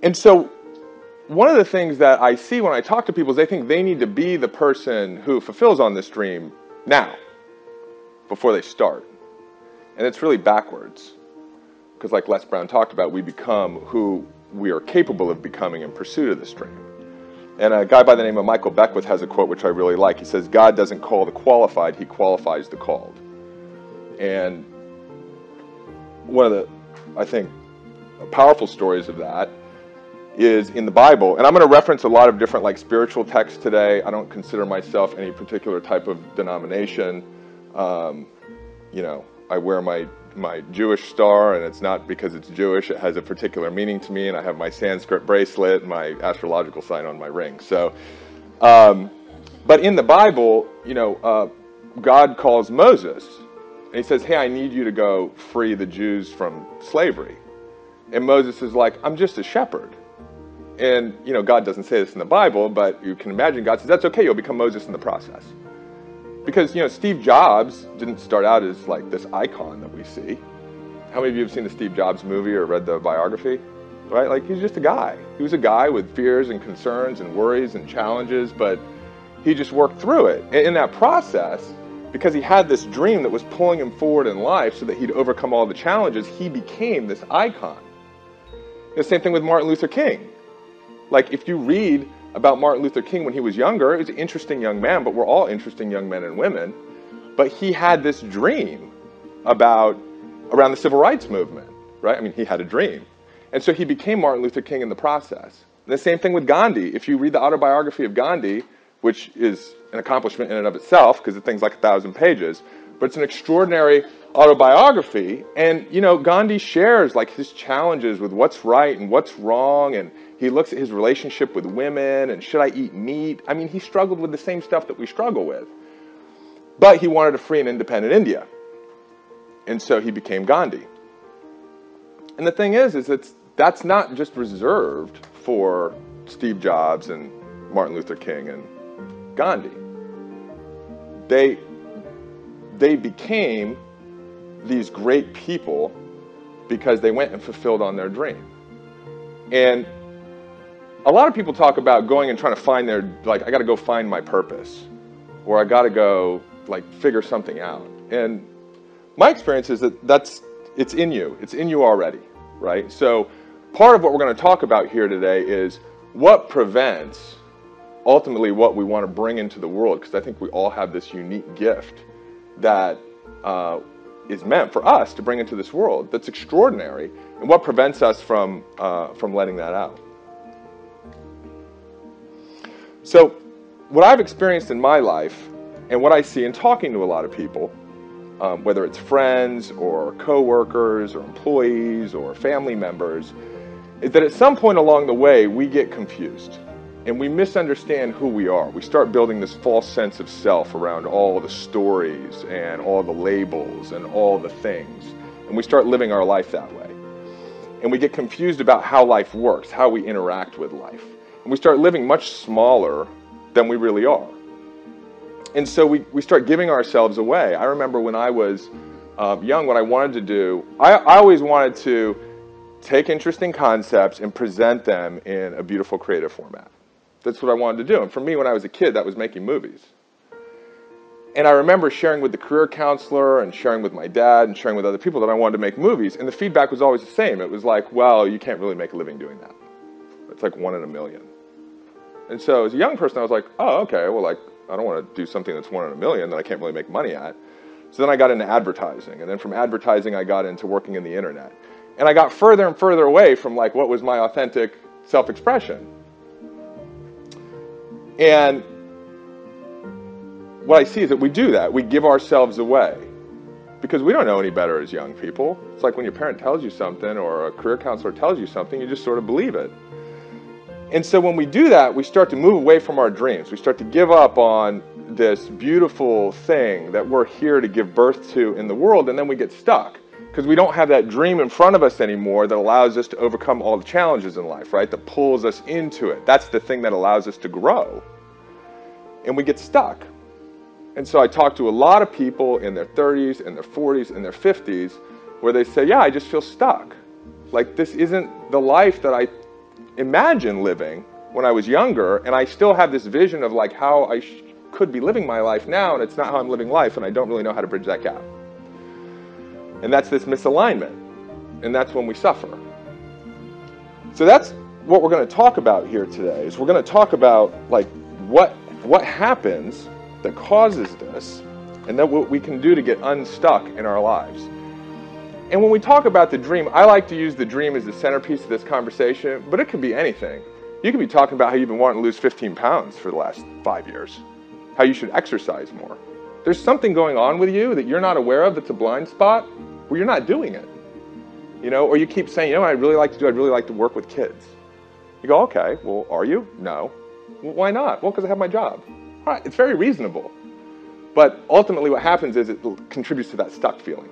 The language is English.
And so one of the things that I see when I talk to people is they think they need to be the person who fulfills on this dream now, before they start. And it's really backwards. Because like Les Brown talked about, we become who we are capable of becoming in pursuit of this dream. And a guy by the name of Michael Beckwith has a quote which I really like. He says, God doesn't call the qualified, he qualifies the called. And one of the, I think, powerful stories of that is in the Bible. And I'm going to reference a lot of different like spiritual texts today. I don't consider myself any particular type of denomination. You know, I wear my Jewish star, and it's not because it's Jewish. It has a particular meaning to me, and I have my Sanskrit bracelet and my astrological sign on my ring. So, but in the Bible, you know, God calls Moses, and he says, hey, I need you to go free the Jews from slavery. And Moses is like, I'm just a shepherd. And, you know, God doesn't say this in the Bible, but you can imagine God says, that's okay, you'll become Moses in the process. Because, you know, Steve Jobs didn't start out as like this icon that we see. How many of you have seen the Steve Jobs movie or read the biography? Right? Like, he's just a guy. He was a guy with fears and concerns and worries and challenges, but he just worked through it. And in that process, because he had this dream that was pulling him forward in life so that he'd overcome all the challenges, he became this icon. The same thing with Martin Luther King. Like, if you read about Martin Luther King when he was younger, he was an interesting young man, but we're all interesting young men and women. But he had this dream around the civil rights movement, right? I mean, he had a dream. And so he became Martin Luther King in the process. And the same thing with Gandhi. If you read the autobiography of Gandhi, which is an accomplishment in and of itself, because the thing's like 1,000 pages, but it's an extraordinary autobiography. And, you know, Gandhi shares like his challenges with what's right and what's wrong, and he looks at his relationship with women and should I eat meat? I mean, he struggled with the same stuff that we struggle with. But he wanted a free and independent India. And so he became Gandhi. And the thing is that's not just reserved for Steve Jobs and Martin Luther King and Gandhi. They became these great people because they went and fulfilled on their dream. And a lot of people talk about going and trying to find I got to go find my purpose, or I got to go like figure something out. And my experience is that it's in you. It's in you already, right? So part of what we're going to talk about here today is what prevents ultimately what we want to bring into the world, because I think we all have this unique gift that is meant for us to bring into this world that's extraordinary, and what prevents us from letting that out. So what I've experienced in my life and what I see in talking to a lot of people, whether it's friends or coworkers or employees or family members, is that at some point along the way we get confused and we misunderstand who we are. We start building this false sense of self around all the stories and all the labels and all the things, and we start living our life that way. And we get confused about how life works, how we interact with life. And we start living much smaller than we really are. And so we start giving ourselves away. I remember when I was young, what I wanted to do, I always wanted to take interesting concepts and present them in a beautiful creative format. That's what I wanted to do. And for me, when I was a kid, that was making movies. And I remember sharing with the career counselor and sharing with my dad and sharing with other people that I wanted to make movies. And the feedback was always the same. It was like, well, you can't really make a living doing that. It's like 1 in a million. And so as a young person, I was like, oh, okay, well, like, I don't want to do something that's 1 in a million that I can't really make money at. So then I got into advertising. And then from advertising, I got into working in the internet. And I got further and further away from like what was my authentic self-expression. And what I see is that we do that. We give ourselves away because we don't know any better as young people. It's like when your parent tells you something or a career counselor tells you something, you just sort of believe it. And so when we do that, we start to move away from our dreams. We start to give up on this beautiful thing that we're here to give birth to in the world, and then we get stuck because we don't have that dream in front of us anymore that allows us to overcome all the challenges in life, right? That pulls us into it. That's the thing that allows us to grow. And we get stuck. And so I talk to a lot of people in their 30s, in their 40s, in their 50s, where they say, yeah, I just feel stuck. Like, this isn't the life that I imagine living when I was younger, and I still have this vision of like how I could be living my life now, and it's not how I'm living life, and I don't really know how to bridge that gap. And that's this misalignment, and that's when we suffer. So that's what we're going to talk about here today, is we're going to talk about like what happens that causes this, and then what we can do to get unstuck in our lives. And when we talk about the dream, I like to use the dream as the centerpiece of this conversation, but it could be anything. You could be talking about how you've been wanting to lose 15 pounds for the last 5 years, how you should exercise more. There's something going on with you that you're not aware of that's a blind spot where you're not doing it. You know, or you keep saying, you know what I'd really like to do? I'd really like to work with kids. You go, okay, well, are you? No. Well, why not? Well, because I have my job. All right, it's very reasonable. But ultimately what happens is it contributes to that stuck feeling.